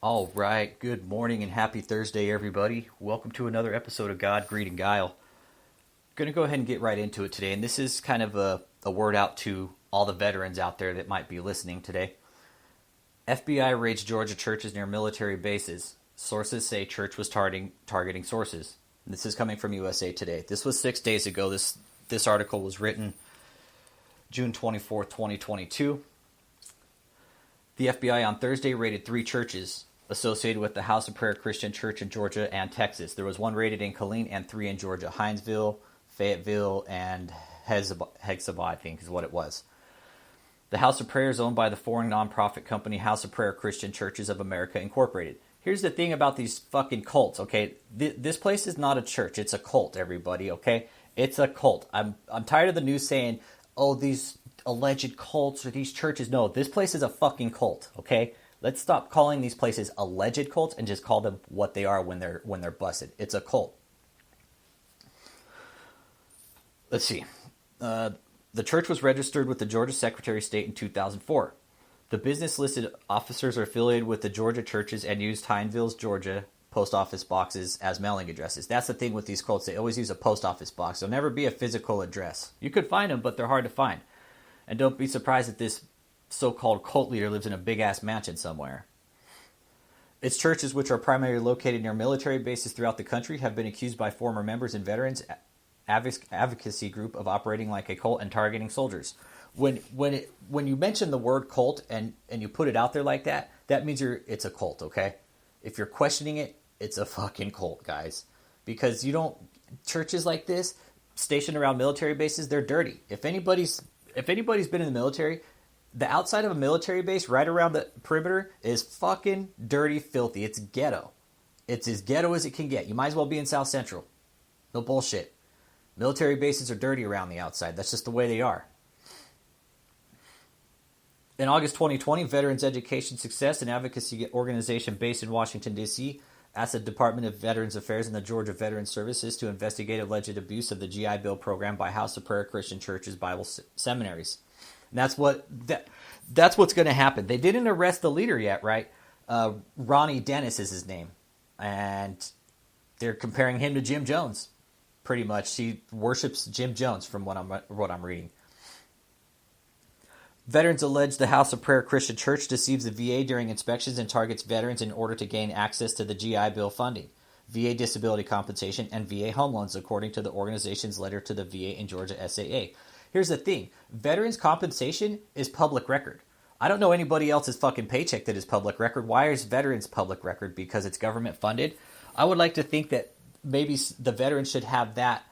All right, good morning and happy Thursday, everybody. Welcome to another episode of God, Greed, and Guile. Going to go ahead and get right into it today, and this is kind of a word out to all the veterans out there that might be listening today. FBI raids Georgia churches near military bases. Sources say church was targeting sources. This is coming from USA Today. This was 6 days ago. This article was written June 24th, 2022. The FBI on Thursday raided 3 churches associated with the House of Prayer Christian Church in Georgia and Texas. There was 1 raided in Killeen and 3 in Georgia: Hinesville, Fayetteville, and Hexabah, I think is what it was. The House of Prayer is owned by the foreign nonprofit company House of Prayer Christian Churches of America, Incorporated. Here's the thing about these fucking cults, okay? This place is not a church. It's a cult, everybody, okay? It's a cult. I'm tired of the news saying, oh, these alleged cults or these churches. No, this place is a fucking cult, okay? Let's stop calling these places alleged cults and just call them what they are when they're busted. It's a cult. Let's see. The church was registered with the Georgia Secretary of State in 2004. The business-listed officers are affiliated with the Georgia churches and used Hinesville's Georgia post office boxes as mailing addresses. That's the thing with these cults. They always use a post office box. There'll never be a physical address. You could find them, but they're hard to find. And don't be surprised that this so-called cult leader lives in a big-ass mansion somewhere. Its churches, which are primarily located near military bases throughout the country, have been accused by former members and veterans advocacy group of operating like a cult and targeting soldiers. When you mention the word cult and you put it out there like that, that means it's a cult, okay? If you're questioning it, it's a fucking cult, guys. Because churches like this, stationed around military bases, they're dirty. If anybody's been in the military, the outside of a military base right around the perimeter is fucking dirty, filthy. It's ghetto. It's as ghetto as it can get. You might as well be in South Central. No bullshit. Military bases are dirty around the outside. That's just the way they are. In August 2020, Veterans Education Success, an advocacy organization based in Washington, D.C., asked the Department of Veterans Affairs and the Georgia Veterans Services to investigate alleged abuse of the GI Bill program by House of Prayer Christian Churches Bible seminaries. And that's what's going to happen. They didn't arrest the leader yet, right? Ronnie Dennis is his name. And they're comparing him to Jim Jones, pretty much. He worships Jim Jones from what I'm reading. Veterans allege the House of Prayer Christian Church deceives the VA during inspections and targets veterans in order to gain access to the GI Bill funding, VA disability compensation, and VA home loans, according to the organization's letter to the VA in Georgia SAA. Here's the thing. Veterans compensation is public record. I don't know anybody else's fucking paycheck that is public record. Why is veterans public record? Because it's government funded? I would like to think that maybe the veterans should have that.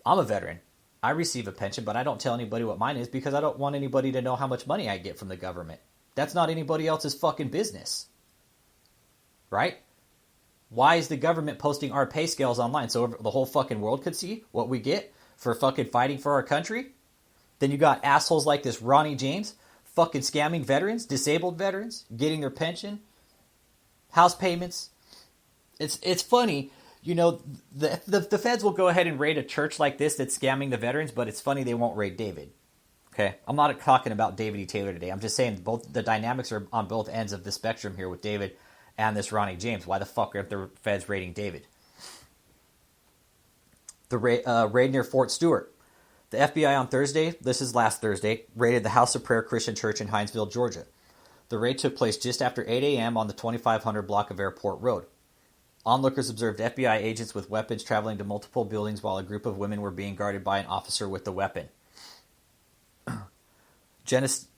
I'm a veteran. I receive a pension, but I don't tell anybody what mine is because I don't want anybody to know how much money I get from the government. That's not anybody else's fucking business. Right? Why is the government posting our pay scales online so the whole fucking world could see what we get for fucking fighting for our country? Then you got assholes like this Ronnie James fucking scamming veterans, disabled veterans, getting their pension, house payments. It's funny. You know, the feds will go ahead and raid a church like this that's scamming the veterans, but it's funny they won't raid David. Okay? I'm not talking about David E. Taylor today. I'm just saying both the dynamics are on both ends of the spectrum here with David and this Ronnie James. Why the fuck aren't the feds raiding David? The raid near Fort Stewart. The FBI on Thursday, this is last Thursday, raided the House of Prayer Christian Church in Hinesville, Georgia. The raid took place just after 8 a.m. on the 2500 block of Airport Road. Onlookers observed FBI agents with weapons traveling to multiple buildings while a group of women were being guarded by an officer with the weapon. Janice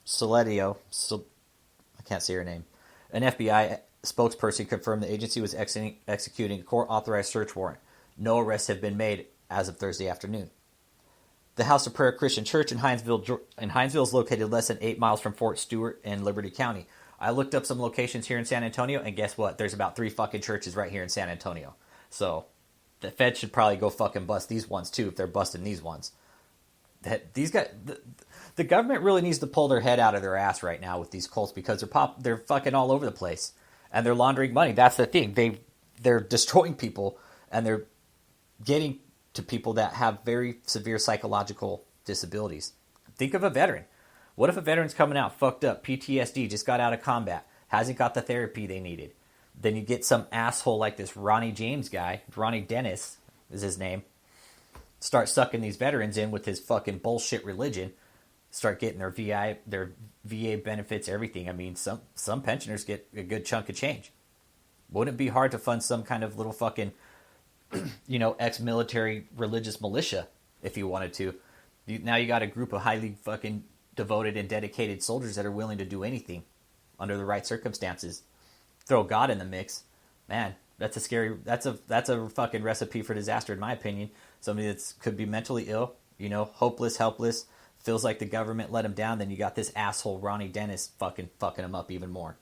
Soletio, I can't say her name, an FBI spokesperson confirmed the agency was executing a court-authorized search warrant. No arrests have been made as of Thursday afternoon. The House of Prayer Christian Church in Hinesville is located less than 8 miles from Fort Stewart in Liberty County. I looked up some locations here in San Antonio, and guess what? There's about 3 fucking churches right here in San Antonio. So the Fed should probably go fucking bust these ones too if they're busting these ones. These guys, the government really needs to pull their head out of their ass right now with these cults because they're fucking all over the place and they're laundering money. That's the thing. They're destroying people and they're getting to people that have very severe psychological disabilities. Think of a veteran. What if a veteran's coming out fucked up, PTSD, just got out of combat? hasn't got the therapy they needed. Then you get some asshole like this Ronnie James guy, Ronnie Dennis is his name, start sucking these veterans in with his fucking bullshit religion, start getting their VA benefits, everything. I mean, some pensioners get a good chunk of change. Wouldn't it be hard to fund some kind of little fucking, ex-military religious militia if you wanted to? Now you got a group of highly fucking devoted and dedicated soldiers that are willing to do anything under the right circumstances. Throw God in the mix, man. That's a fucking recipe for disaster, in my opinion. Somebody that could be mentally ill, hopeless, helpless, feels like the government let him down. Then you got this asshole Ronnie Dennis fucking him up even more.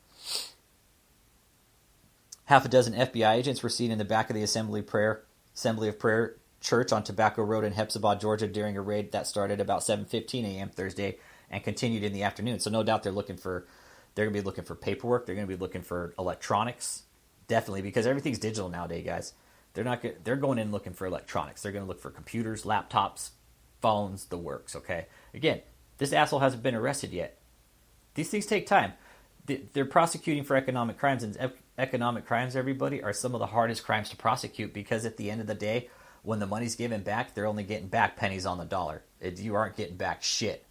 Half a dozen FBI agents were seen in the back of the Assembly of Prayer Church on Tobacco Road in Hepzibah, Georgia, during a raid that started about 7:15 a.m. Thursday and continued in the afternoon. So no doubt they're going to be looking for paperwork. They're going to be looking for electronics, definitely, because everything's digital nowadays, guys. They're going in looking for electronics. They're going to look for computers, laptops, phones, the works. Okay. Again, this asshole hasn't been arrested yet. These things take time. They're prosecuting for economic crimes, and economic crimes, everybody, are some of the hardest crimes to prosecute, because at the end of the day, when the money's given back, they're only getting back pennies on the dollar. You aren't getting back shit.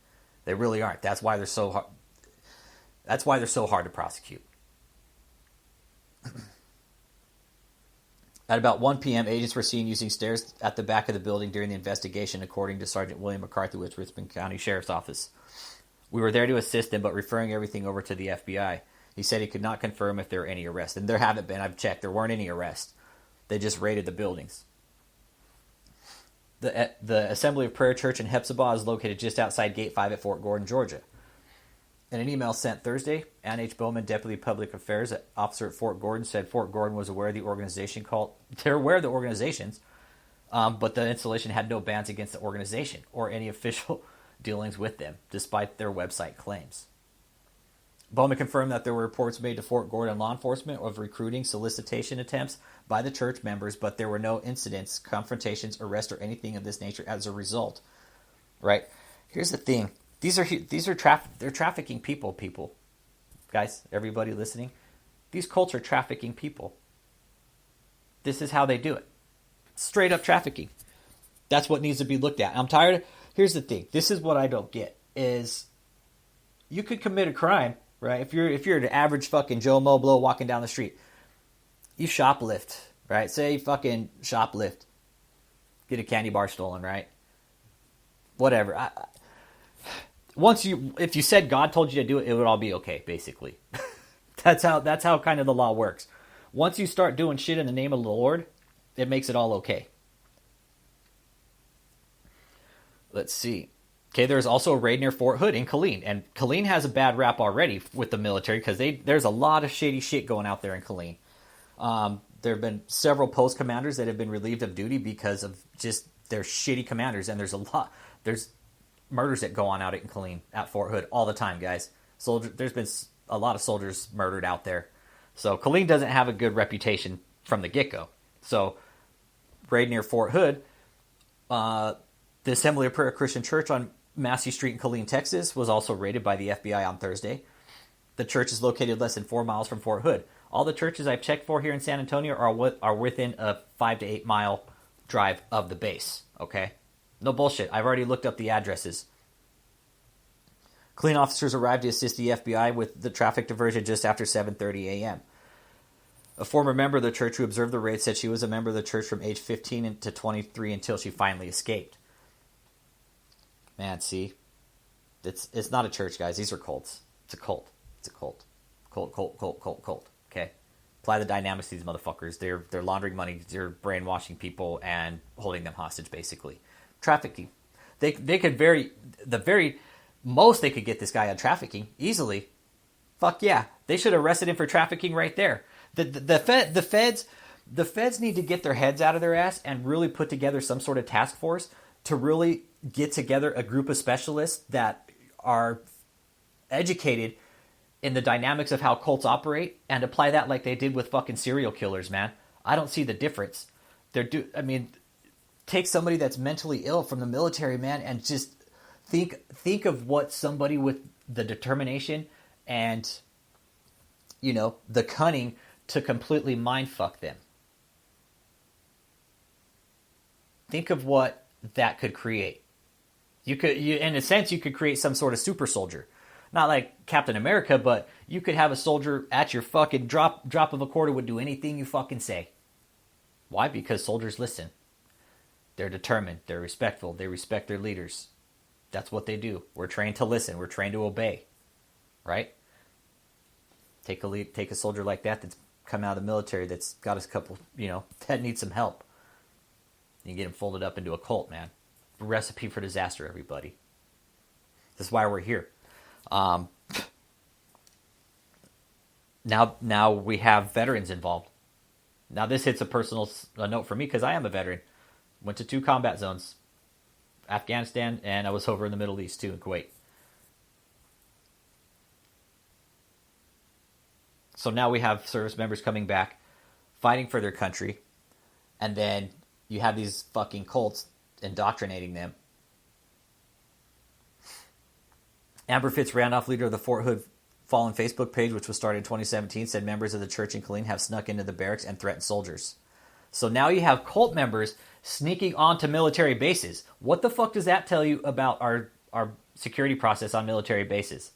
They really aren't. That's why they're so hard. That's why they're so hard to prosecute. At about 1 p.m., agents were seen using stairs at the back of the building during the investigation, according to Sergeant William McCarthy with Richmond County Sheriff's Office. We were there to assist them, but referring everything over to the FBI. He said he could not confirm if there were any arrests. And there haven't been. I've checked. There weren't any arrests. They just raided the buildings. The Assembly of Prayer Church in Hepzibah is located just outside Gate 5 at Fort Gordon, Georgia. In an email sent Thursday, Ann H. Bowman, Deputy Public Affairs Officer at Fort Gordon, said Fort Gordon was aware of the organization called... They're aware of the organizations, but the installation had no bans against the organization or any official dealings with them, despite their website claims. Bowman confirmed that there were reports made to Fort Gordon law enforcement of recruiting solicitation attempts by the church members, but there were no incidents, confrontations, arrests, or anything of this nature as a result. Right? Here's the thing. They're trafficking people. Guys, everybody listening, these cults are trafficking people. This is how they do it. Straight up trafficking. That's what needs to be looked at. I'm tired. Here's the thing. This is what I don't get is you could commit a crime, right? If you're an average fucking Joe Moblo walking down the street, you shoplift, right? Say you fucking shoplift, get a candy bar stolen, right? Whatever. If you said God told you to do it, it would all be okay, basically. That's how kind of the law works. Once you start doing shit in the name of the Lord, it makes it all okay. Let's see. Okay, there's also a raid near Fort Hood in Killeen. And Killeen has a bad rap already with the military because there's a lot of shady shit going out there in Killeen. There have been several post commanders that have been relieved of duty because of just their shitty commanders. And there's murders that go on out in Killeen at Fort Hood all the time, guys. There's been a lot of soldiers murdered out there. So Killeen doesn't have a good reputation from the get-go. So raid near Fort Hood, the Assembly of Prayer Christian Church on Massey Street in Killeen, Texas, was also raided by the FBI on Thursday. The church is located less than 4 miles from Fort Hood. All the churches I've checked for here in San Antonio are within a 5 to 8 mile drive of the base. Okay? No bullshit. I've already looked up the addresses. Killeen officers arrived to assist the FBI with the traffic diversion just after 7:30 a.m. A former member of the church who observed the raid said she was a member of the church from age 15 to 23 until she finally escaped. Man, see? It's not a church, guys. These are cults. It's a cult. It's a cult. Cult. Okay? Apply the dynamics to these motherfuckers. They're laundering money. They're brainwashing people and holding them hostage, basically. Trafficking. They could the very most they could get this guy on trafficking easily. Fuck yeah. They should have arrested him for trafficking right there. The feds need to get their heads out of their ass and really put together some sort of task force to really get together a group of specialists that are educated in the dynamics of how cults operate and apply that like they did with fucking serial killers, man. I don't see the difference. Take somebody that's mentally ill from the military, man, and just think of what somebody with the determination and the cunning to completely mindfuck them. Think of what that could create. In a sense, you could create some sort of super soldier. Not like Captain America, but you could have a soldier at your fucking drop of a quarter would do anything you fucking say. Why? Because soldiers listen. They're determined. They're respectful. They respect their leaders. That's what they do. We're trained to listen. We're trained to obey. Right? Take a soldier like that's come out of the military that's got a couple, that needs some help. You get him folded up into a cult, man. Recipe for disaster, everybody. This is why we're here. Now we have veterans involved. Now this hits a personal note for me because I am a veteran. Went to 2 combat zones, Afghanistan, and I was over in the Middle East too, in Kuwait. So now we have service members coming back, fighting for their country, and then you have these fucking cults indoctrinating them. Amber Fitz-Randolph, leader of the Fort Hood Fallen Facebook page, which was started in 2017, said members of the church in Killeen have snuck into the barracks and threatened soldiers. So now you have cult members sneaking onto military bases. What the fuck does that tell you about our security process on military bases?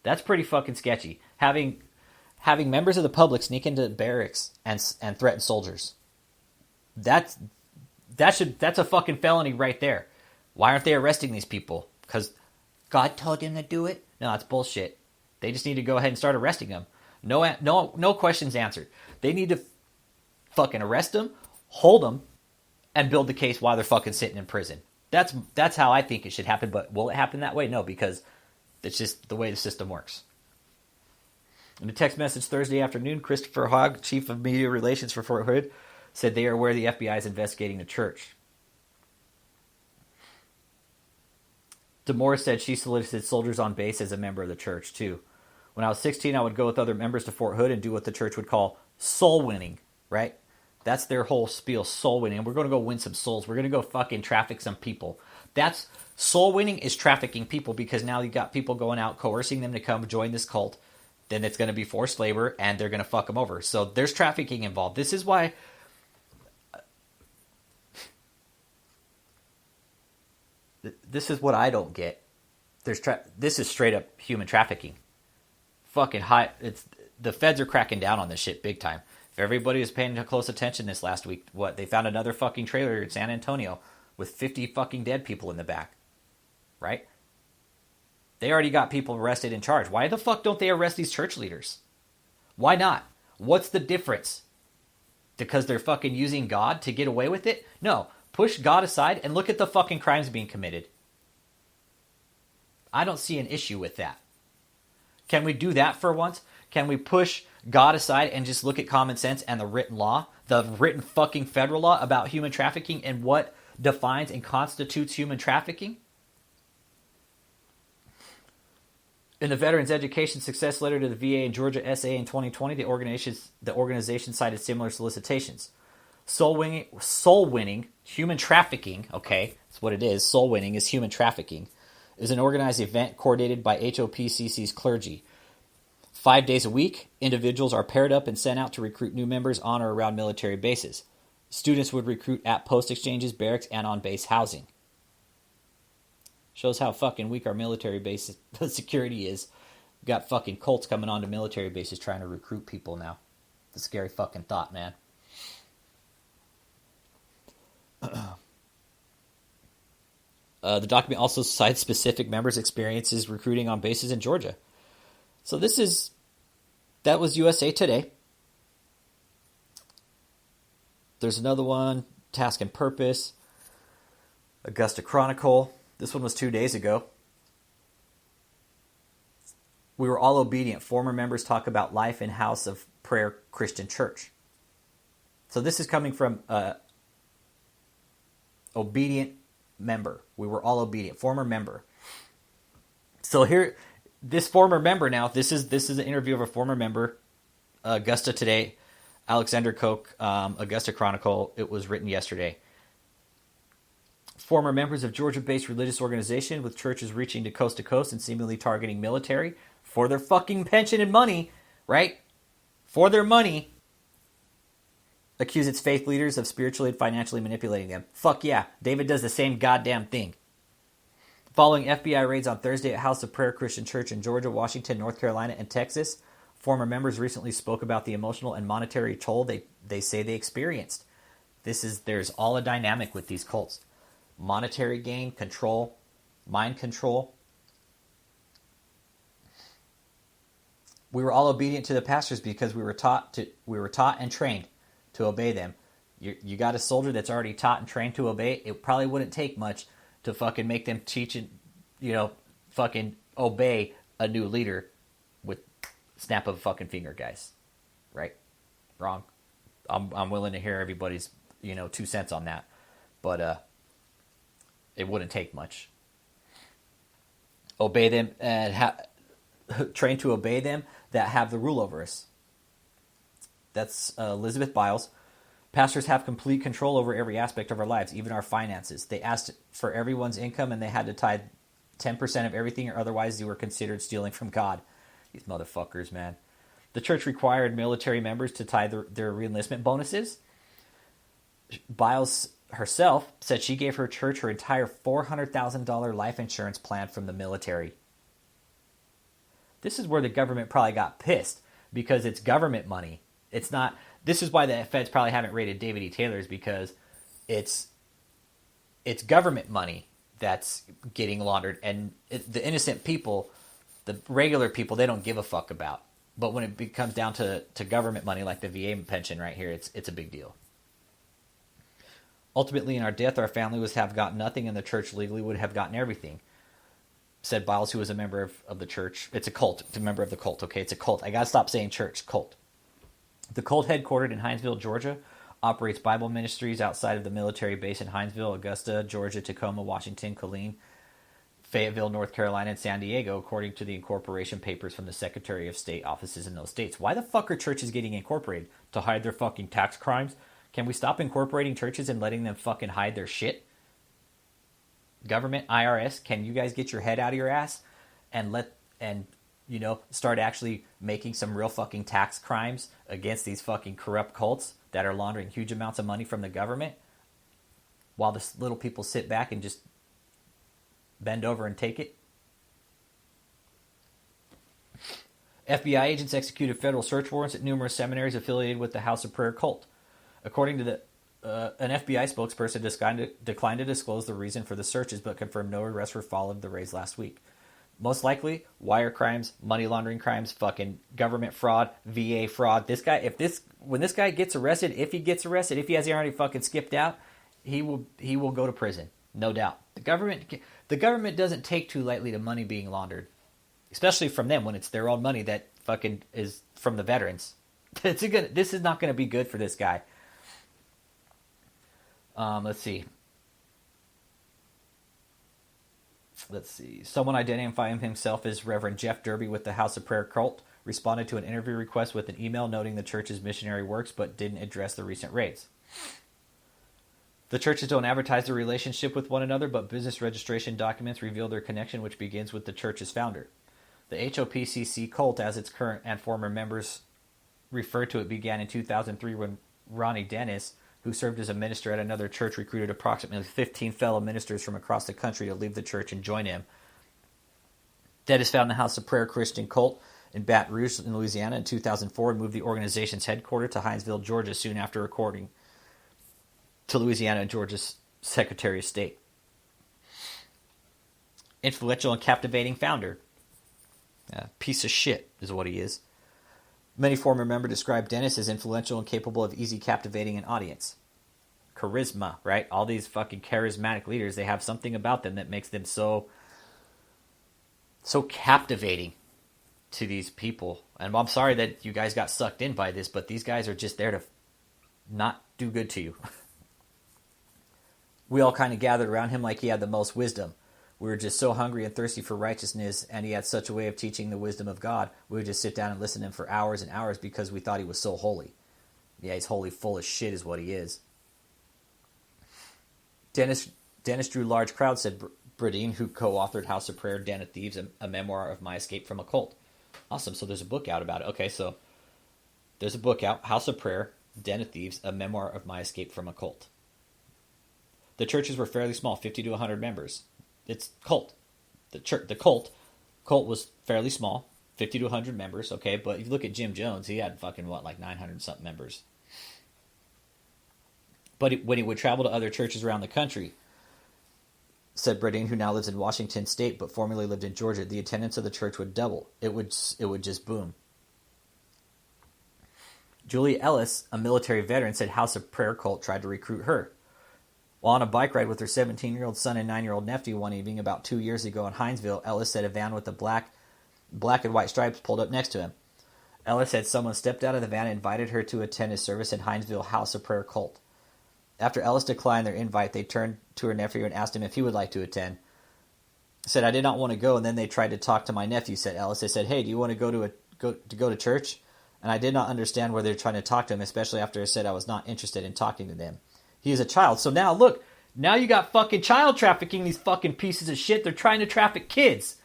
That's pretty fucking sketchy. Having members of the public sneak into barracks and threaten soldiers. That's a fucking felony right there. Why aren't they arresting these people? Because God told him to do it? No, that's bullshit. They just need to go ahead and start arresting them. No questions answered. They need to fucking arrest them, hold them, and build the case while they're fucking sitting in prison. That's how I think it should happen. But will it happen that way? No, because it's just the way the system works. In a text message Thursday afternoon, Christopher Hogg, Chief of Media Relations for Fort Hood, said they are aware the FBI is investigating the church. DeMoore said she solicited soldiers on base as a member of the church, too. When I was 16, I would go with other members to Fort Hood and do what the church would call soul winning, right? That's their whole spiel, soul winning. We're going to go win some souls. We're going to go fucking traffic some people. That's soul winning is trafficking people because now you got people going out, coercing them to come join this cult. Then it's going to be forced labor and they're going to fuck them over. So there's trafficking involved. This is why... This is what I don't get. This is straight up human trafficking. Fucking high. The feds are cracking down on this shit big time. If everybody was paying close attention this last week, they found another fucking trailer in San Antonio with 50 fucking dead people in the back. Right? They already got people arrested and charged. Why the fuck don't they arrest these church leaders? Why not? What's the difference? Because they're fucking using God to get away with it? No. Push God aside and look at the fucking crimes being committed. I don't see an issue with that. Can we do that for once? Can we push God aside and just look at common sense and the written law, the written fucking federal law about human trafficking and what defines and constitutes human trafficking? In the Veterans Education Success Letter to the VA in Georgia SA in 2020, the organization cited similar solicitations. Soul winning, human trafficking, okay, that's what it is. Soul winning is human trafficking, is an organized event coordinated by HOPCC's clergy. 5 days a week, individuals are paired up and sent out to recruit new members on or around military bases. Students would recruit at post exchanges, barracks, and on base housing. Shows how fucking weak our military base security is. We've got fucking cults coming onto military bases trying to recruit people now. It's a scary fucking thought, man. The document also cites specific members' experiences recruiting on bases in Georgia. So that was USA Today. There's another one, Task and Purpose, Augusta Chronicle. This one was 2 days ago. We were all obedient. Former members talk about life in House of Prayer Christian Church. So this is coming from obedient member. We were all obedient. Former member. So here, this former member now, this is an interview of a former member, Augusta Today, Alexander Koch, Augusta Chronicle. It was written yesterday. Former members of Georgia-based religious organization with churches reaching to coast and seemingly targeting military, for their fucking pension and money, right? For their money, accuse its faith leaders of spiritually and financially manipulating them. Fuck yeah, David does the same goddamn thing. Following FBI raids on Thursday at House of Prayer Christian Church in Georgia, Washington, North Carolina, and Texas, former members recently spoke about the emotional and monetary toll they say they experienced. There's all a dynamic with these cults. Monetary gain, control, mind control. We were all obedient to the pastors because we were taught and trained to obey them. You got a soldier that's already taught and trained to obey. It probably wouldn't take much to fucking make them teach and, fucking obey a new leader with snap of a fucking finger, guys. Right? Wrong. I'm willing to hear everybody's, 2 cents on that. But it wouldn't take much. Obey them and train to obey them that have the rule over us. That's Elizabeth Biles. Pastors have complete control over every aspect of our lives, even our finances. They asked for everyone's income and they had to tithe 10% of everything, or otherwise they were considered stealing from God. These motherfuckers, man. The church required military members to tithe their reenlistment bonuses. Biles herself said she gave her church her entire $400,000 life insurance plan from the military. This is where the government probably got pissed, because it's government money. It's not. This is why the feds probably haven't raided David E. Taylor's, because it's government money that's getting laundered, and the innocent people, the regular people, they don't give a fuck about. But when it comes down to government money, like the VA pension right here, it's a big deal. Ultimately, in our death, our family would have gotten nothing, and the church legally would have gotten everything, said Biles, who was a member of the church. It's a cult. It's a member of the cult, okay? It's a cult. I got to stop saying church. Cult. The cult, headquartered in Hinesville, Georgia, operates Bible ministries outside of the military base in Hinesville, Augusta, Georgia, Tacoma, Washington, Killeen, Fayetteville, North Carolina, and San Diego, according to the incorporation papers from the Secretary of State offices in those states. Why the fuck are churches getting incorporated? To hide their fucking tax crimes? Can we stop incorporating churches and letting them fucking hide their shit? Government, IRS, can you guys get your head out of your ass and start actually making some real fucking tax crimes against these fucking corrupt cults that are laundering huge amounts of money from the government, while the little people sit back and just bend over and take it? FBI agents executed federal search warrants at numerous seminaries affiliated with the House of Prayer cult. According to an FBI spokesperson declined to disclose the reason for the searches, but confirmed no arrests were followed the raids last week. Most likely, wire crimes, money laundering crimes, fucking government fraud, VA fraud. When this guy gets arrested, if he hasn't already fucking skipped out, he will go to prison, no doubt. The government doesn't take too lightly to money being laundered, especially from them when it's their own money that fucking is from the veterans. This is not going to be good for this guy. Let's see. Someone identifying himself as Reverend Jeff Derby with the House of Prayer cult responded to an interview request with an email noting the church's missionary works, but didn't address the recent raids. The churches don't advertise their relationship with one another, but business registration documents reveal their connection, which begins with the church's founder. The HOPCC cult, as its current and former members refer to it, began in 2003 when Ronnie Dennis, who served as a minister at another church, recruited approximately 15 fellow ministers from across the country to leave the church and join him. Dennis founded the House of Prayer Christian cult in Baton Rouge, in Louisiana, in 2004 and moved the organization's headquarters to Hinesville, Georgia, soon after according to Louisiana and Georgia's Secretary of State. Influential and captivating founder. Piece of shit is what he is. Many former members describe Dennis as influential and capable of easily captivating an audience. Charisma, right? All these fucking charismatic leaders, they have something about them that makes them so captivating to these people. And I'm sorry that you guys got sucked in by this, but these guys are just there to not do good to you. We all kind of gathered around him like he had the most wisdom. We were just so hungry and thirsty for righteousness, and he had such a way of teaching the wisdom of God. We would just sit down and listen to him for hours and hours because we thought he was so holy. Yeah, he's holy full of shit is what he is. Dennis drew large crowds, said Bradeen, who co-authored House of Prayer, Den of Thieves, a memoir of my escape from a cult. Awesome. So there's a book out about it. Okay, so there's a book out, House of Prayer, Den of Thieves, a memoir of my escape from a cult. The churches were fairly small, 50 to 100 members. It's cult. The cult was fairly small, 50 to 100 members, okay? But if you look at Jim Jones, he had fucking, what, like 900-something members. But when he would travel to other churches around the country, said Bradeen, who now lives in Washington State but formerly lived in Georgia, the attendance of the church would double. It would just boom. Julia Ellis, a military veteran, said House of Prayer cult tried to recruit her. While on a bike ride with her 17-year-old son and 9-year-old nephew one evening about 2 years ago in Hinesville, Ellis said a van with the black and white stripes pulled up next to him. Ellis said someone stepped out of the van and invited her to attend a service in Hinesville House of Prayer cult. After Ellis declined their invite, they turned to her nephew and asked him if he would like to attend. Said, I did not want to go, and then they tried to talk to my nephew, said Ellis. They said, hey, do you want to go to church? And I did not understand why they were trying to talk to him, especially after I said I was not interested in talking to them. He is a child. So now, look, now you got fucking child trafficking, these fucking pieces of shit. They're trying to traffic kids.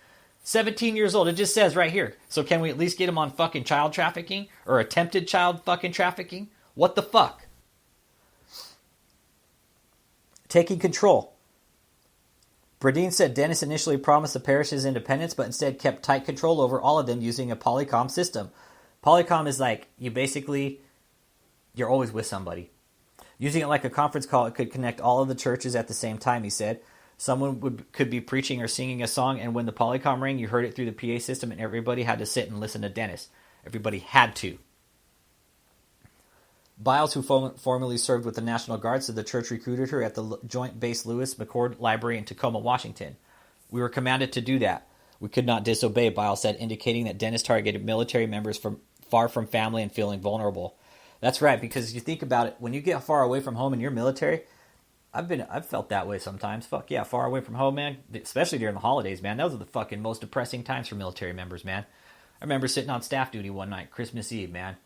17 years old. It just says right here. So can we at least get him on fucking child trafficking? Or attempted child fucking trafficking? What the fuck? Taking control. Bradeen said Dennis initially promised the parishes independence, but instead kept tight control over all of them using a Polycom system. Polycom is like, you're always with somebody. Using it like a conference call, it could connect all of the churches at the same time, he said. Someone could be preaching or singing a song, and when the Polycom rang, you heard it through the PA system, and everybody had to sit and listen to Dennis. Everybody had to. Biles, who formerly served with the National Guard, said the church recruited her at the Joint Base Lewis McChord Library in Tacoma, Washington. We were commanded to do that. We could not disobey, Biles said, indicating that Dennis targeted military members far from family and feeling vulnerable. That's right, because you think about it, when you get far away from home and you're military, I've felt that way sometimes. Fuck yeah, far away from home, man. Especially during the holidays, man. Those are the fucking most depressing times for military members, man. I remember sitting on staff duty one night, Christmas Eve, man.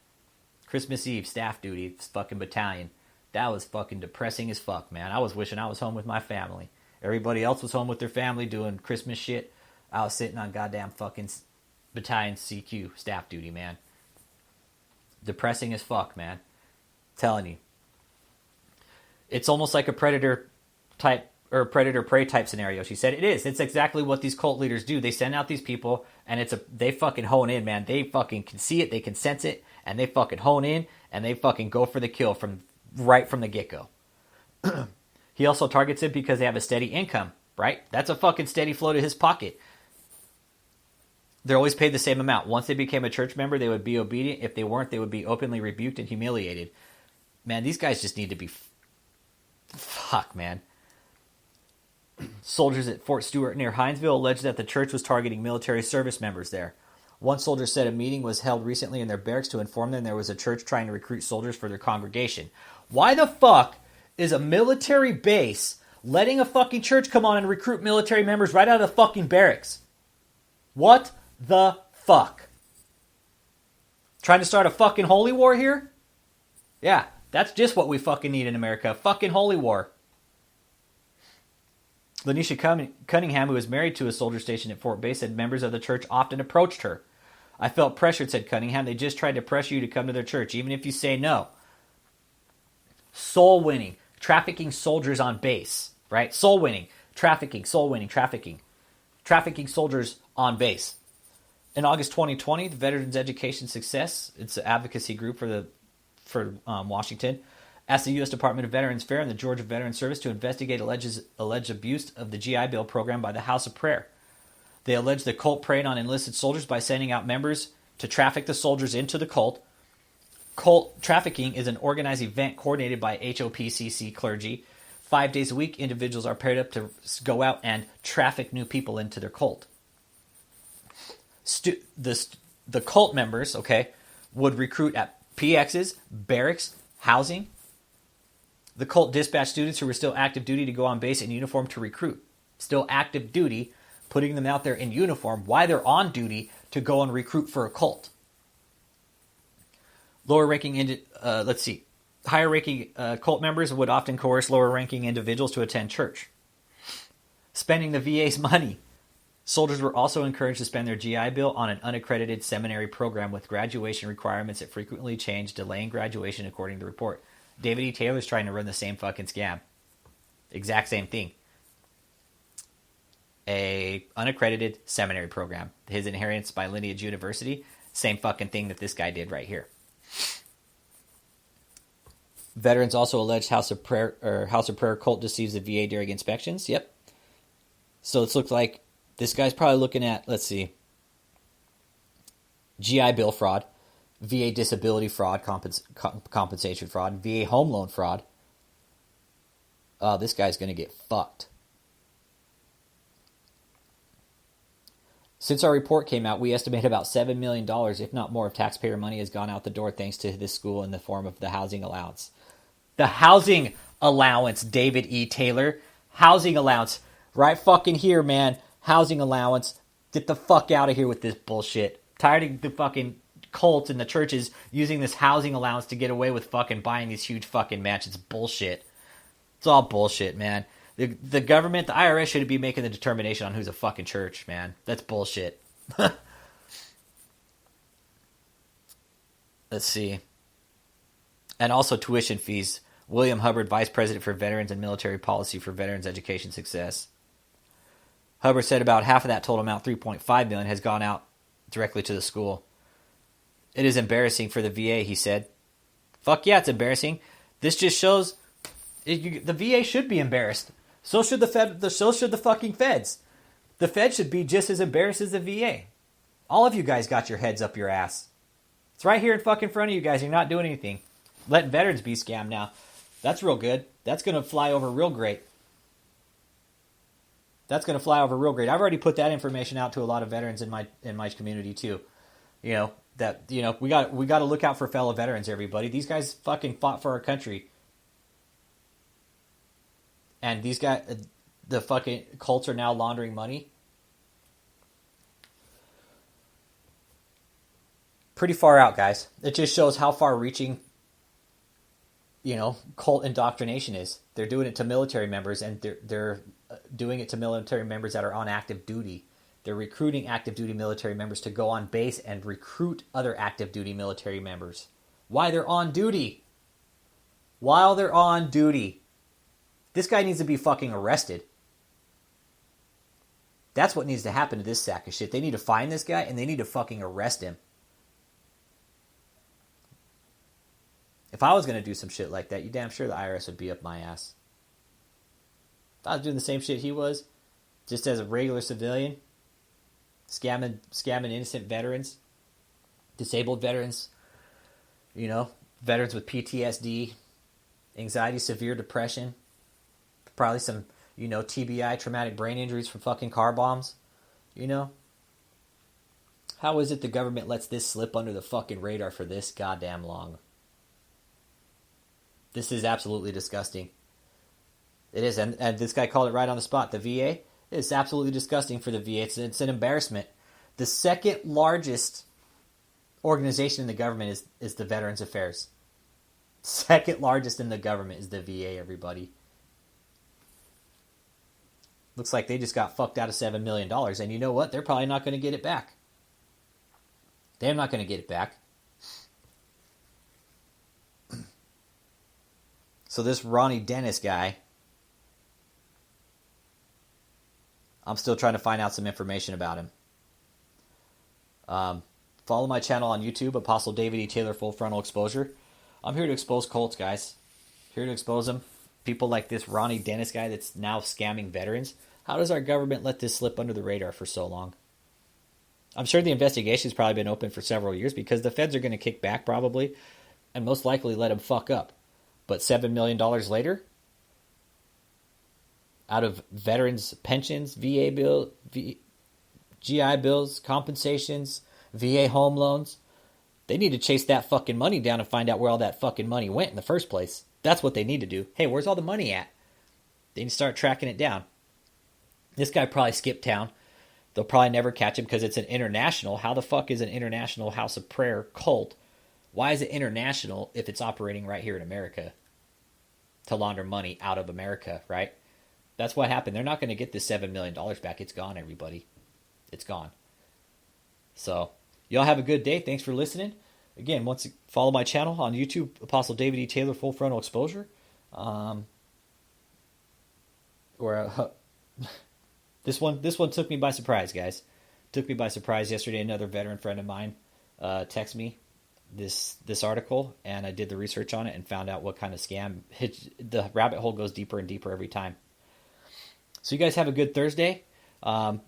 Christmas Eve, staff duty, fucking battalion. That was fucking depressing as fuck, man. I was wishing I was home with my family. Everybody else was home with their family doing Christmas shit. I was sitting on goddamn fucking battalion CQ staff duty, man. Depressing as fuck, man. Telling you. It's almost like a predator type or predator prey type scenario. She said it is. It's exactly what these cult leaders do. They send out these people and they fucking hone in, man. They fucking can see it, they can sense it, and they fucking hone in and they fucking go for the kill right from the get-go. He also targets it because they have a steady income, right? That's a fucking steady flow to his pocket. They're always paid the same amount. Once they became a church member, they would be obedient. If they weren't, they would be openly rebuked and humiliated. Man, these guys just need to be... Fuck, man. Soldiers at Fort Stewart near Hinesville alleged that the church was targeting military service members there. One soldier said a meeting was held recently in their barracks to inform them there was a church trying to recruit soldiers for their congregation. Why the fuck is a military base letting a fucking church come on and recruit military members right out of the fucking barracks? What the fuck? Trying to start a fucking holy war here? Yeah, that's just what we fucking need in America. A fucking holy war. Lanisha Cunningham, who is married to a soldier stationed at Fort Bay, said members of the church often approached her. I felt pressured, said Cunningham. They just tried to pressure you to come to their church, even if you say no. Soul winning. Trafficking soldiers on base. Right? Soul winning. Trafficking. Soul winning. Trafficking. Trafficking soldiers on base. In August 2020, the Veterans Education Success, it's an advocacy group for Washington, asked the U.S. Department of Veterans Affairs and the Georgia Veterans Service to investigate alleged abuse of the GI Bill program by the House of Prayer. They alleged the cult preyed on enlisted soldiers by sending out members to traffic the soldiers into the cult. Cult trafficking is an organized event coordinated by HOPCC clergy. 5 days a week, individuals are paired up to go out and traffic new people into their cult. The cult members, would recruit at PXs, barracks, housing. The cult dispatched students who were still active duty to go on base in uniform to recruit. Still active duty, putting them out there in uniform while they're on duty to go and recruit for a cult. Higher-ranking cult members would often coerce lower-ranking individuals to attend church. Spending the VA's money. Soldiers were also encouraged to spend their GI Bill on an unaccredited seminary program with graduation requirements that frequently changed, delaying graduation, according to the report. David E. Taylor's trying to run the same fucking scam. Exact same thing. A unaccredited seminary program. His inheritance by Lineage University. Same fucking thing that this guy did right here. Veterans also alleged House of Prayer cult deceives the VA during inspections. Yep. So it looks like this guy's probably looking at, let's see, GI Bill fraud, VA disability fraud, compensation fraud, VA home loan fraud. This guy's going to get fucked. Since our report came out, we estimate about $7 million, if not more, of taxpayer money has gone out the door thanks to this school in the form of the housing allowance. The housing allowance, David E. Taylor. Housing allowance. Right fucking here, man. Housing allowance. Get the fuck out of here with this bullshit. Tired of the fucking cults and the churches using this housing allowance to get away with fucking buying these huge fucking mansions. Bullshit. It's all bullshit, man. The government, the IRS should be making the determination on who's a fucking church, man. That's bullshit. Let's see. And also tuition fees. William Hubbard, Vice President for Veterans and Military Policy for Veterans Education Success. Hubbard said about half of that total amount, $3.5 million, has gone out directly to the school. It is embarrassing for the VA, he said. Fuck yeah, it's embarrassing. This just shows the VA should be embarrassed. So should so should the fucking feds. The feds should be just as embarrassed as the VA. All of you guys got your heads up your ass. It's right here in fucking front of you guys. You're not doing anything. Let veterans be scammed now. That's real good. That's going to fly over real great. That's going to fly over real great. I've already put that information out to a lot of veterans in my community too. We got to look out for fellow veterans, everybody. These guys fucking fought for our country. And these guys, the fucking cults are now laundering money. Pretty far out, guys. It just shows how far-reaching, cult indoctrination is. They're doing it to military members, and they're doing it to military members that are on active duty. They're recruiting active duty military members to go on base and recruit other active duty military members. While they're on duty. This guy needs to be fucking arrested. That's what needs to happen to this sack of shit. They need to find this guy and they need to fucking arrest him. If I was going to do some shit like that, you damn sure the IRS would be up my ass. If I was doing the same shit he was, just as a regular civilian, scamming innocent veterans, disabled veterans, veterans with PTSD, anxiety, severe depression, probably some, TBI, traumatic brain injuries from fucking car bombs, How is it the government lets this slip under the fucking radar for this goddamn long? This is absolutely disgusting. It is, and this guy called it right on the spot. The VA is absolutely disgusting for the VA. It's an embarrassment. The second largest organization in the government is the Veterans Affairs. Second largest in the government is the VA, everybody. Looks like they just got fucked out of $7 million. And you know what? They're probably not going to get it back. They're not going to get it back. So this Ronnie Dennis guy, I'm still trying to find out some information about him. Follow my channel on YouTube, Apostle David E. Taylor Full Frontal Exposure. I'm here to expose cults, guys. Here to expose them. People like this Ronnie Dennis guy that's now scamming veterans. How does our government let this slip under the radar for so long? I'm sure the investigation's probably been open for several years because the feds are going to kick back probably and most likely let him fuck up. But $7 million later, out of veterans' pensions, VA bill, GI bills, compensations, VA home loans, they need to chase that fucking money down and find out where all that fucking money went in the first place. That's what they need to do. Hey, where's all the money at? They need to start tracking it down. This guy probably skipped town. They'll probably never catch him because it's an international. How the fuck is an international House of Prayer cult? Why is it international if it's operating right here in America to launder money out of America, right? That's what happened. They're not going to get this $7 million back. It's gone, everybody. it's gone. So y'all have a good day. Thanks for listening. Again, follow my channel on YouTube, Apostle David E. Taylor Full Frontal Exposure. This one took me by surprise, guys. Took me by surprise yesterday. Another veteran friend of mine texted me this article, and I did the research on it and found out what kind of scam. The rabbit hole goes deeper and deeper every time. So you guys have a good Thursday.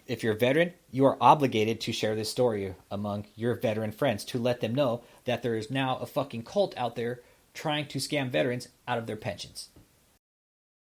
If you're a veteran, you are obligated to share this story among your veteran friends to let them know that there is now a fucking cult out there trying to scam veterans out of their pensions.